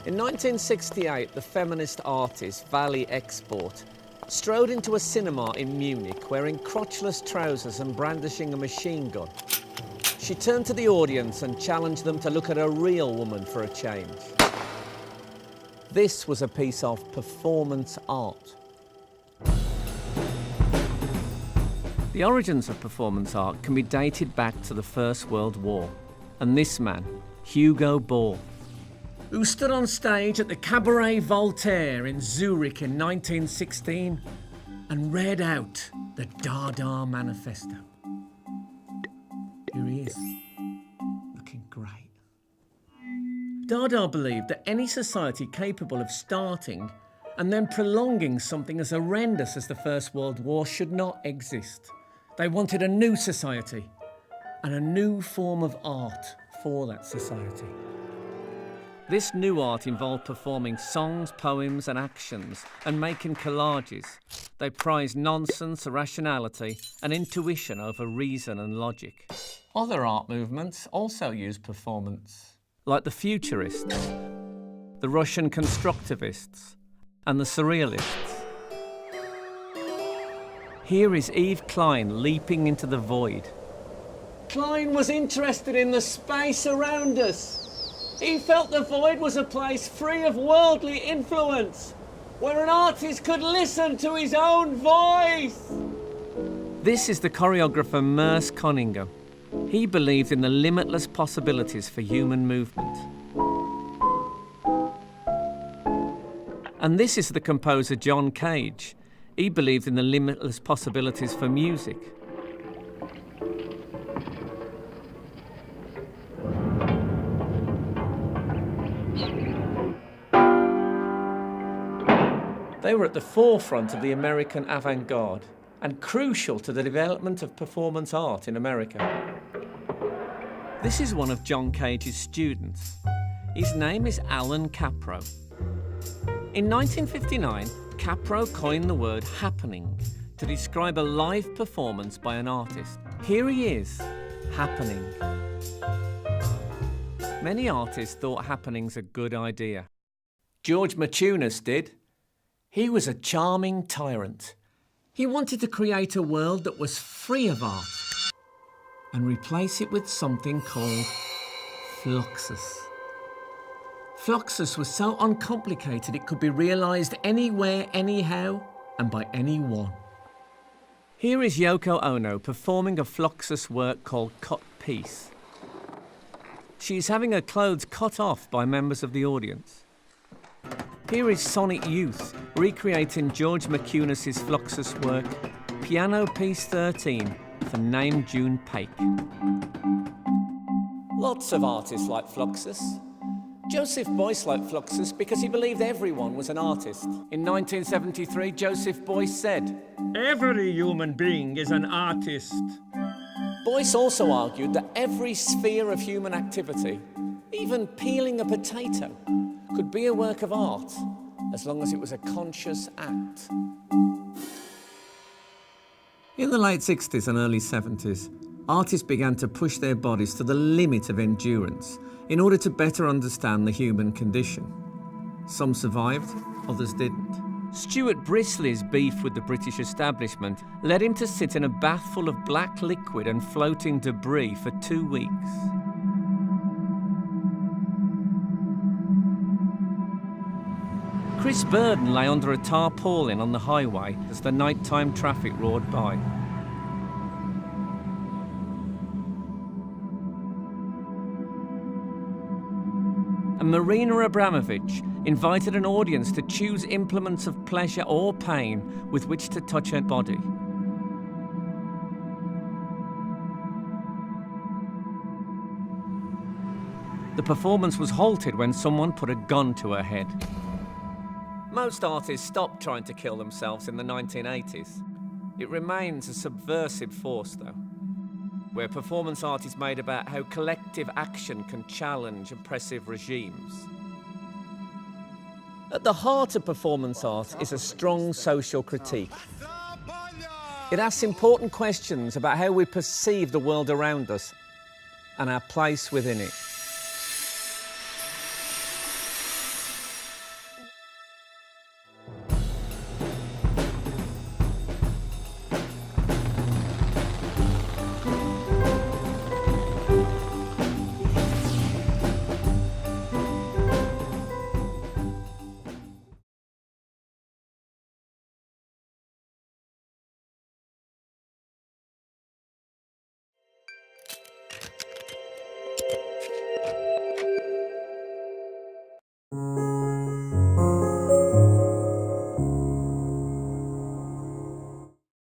In 1968, the feminist artist Valley Export strode into a cinema in Munich wearing crotchless trousers and brandishing a machine gun. She turned to the audience and challenged them to look at a real woman for a change. This was a piece of performance art. The origins of performance art can be dated back to the First World War, and this man, Hugo Ball, who stood on stage at the Cabaret Voltaire in Zurich in 1916 and read out the Dada Manifesto. Here he is, looking great. Dada believed that any society capable of starting and then prolonging something as horrendous as the First World War should not exist. They wanted a new society and a new form of art for that society. This new art involved performing songs, poems and actions and making collages. They prized nonsense, irrationality and intuition over reason and logic. Other art movements also used performance, like the Futurists, the Russian Constructivists and the Surrealists. Here is Yves Klein leaping into the void. Klein was interested in the space around us. He felt the void was a place free of worldly influence, where an artist could listen to his own voice. This is the choreographer Merce Cunningham. He believed in the limitless possibilities for human movement. And this is the composer John Cage. He believed in the limitless possibilities for music. They were at the forefront of the American avant-garde and crucial to the development of performance art in America. This is one of John Cage's students. His name is Alan Capro. In 1959, Capro coined the word happening to describe a live performance by an artist. Here he is, happening. Many artists thought happening's a good idea. George Maciunas did. He was a charming tyrant. He wanted to create a world that was free of art and replace it with something called Fluxus. Fluxus was so uncomplicated it could be realised anywhere, anyhow, and by anyone. Here is Yoko Ono performing a Fluxus work called Cut Piece. She is having her clothes cut off by members of the audience. Here is Sonic Youth recreating George Maciunas' Fluxus work, Piano Piece 13 for Name June Paik. Lots of artists like Fluxus. Joseph Beuys liked Fluxus because he believed everyone was an artist. In 1973, Joseph Beuys said, "Every human being is an artist." Beuys also argued that every sphere of human activity, even peeling a potato, could be a work of art as long as it was a conscious act. In the late 60s and early 70s, artists began to push their bodies to the limit of endurance in order to better understand the human condition. Some survived, others didn't. Stuart Brisley's beef with the British establishment led him to sit in a bath full of black liquid and floating debris for 2 weeks. Chris Burden lay under a tarpaulin on the highway as the nighttime traffic roared by. And Marina Abramovich invited an audience to choose implements of pleasure or pain with which to touch her body. The performance was halted when someone put a gun to her head. Most artists stopped trying to kill themselves in the 1980s. It remains a subversive force, though, where performance art is made about how collective action can challenge oppressive regimes. At the heart of performance art is a strong social critique. It asks important questions about how we perceive the world around us and our place within it.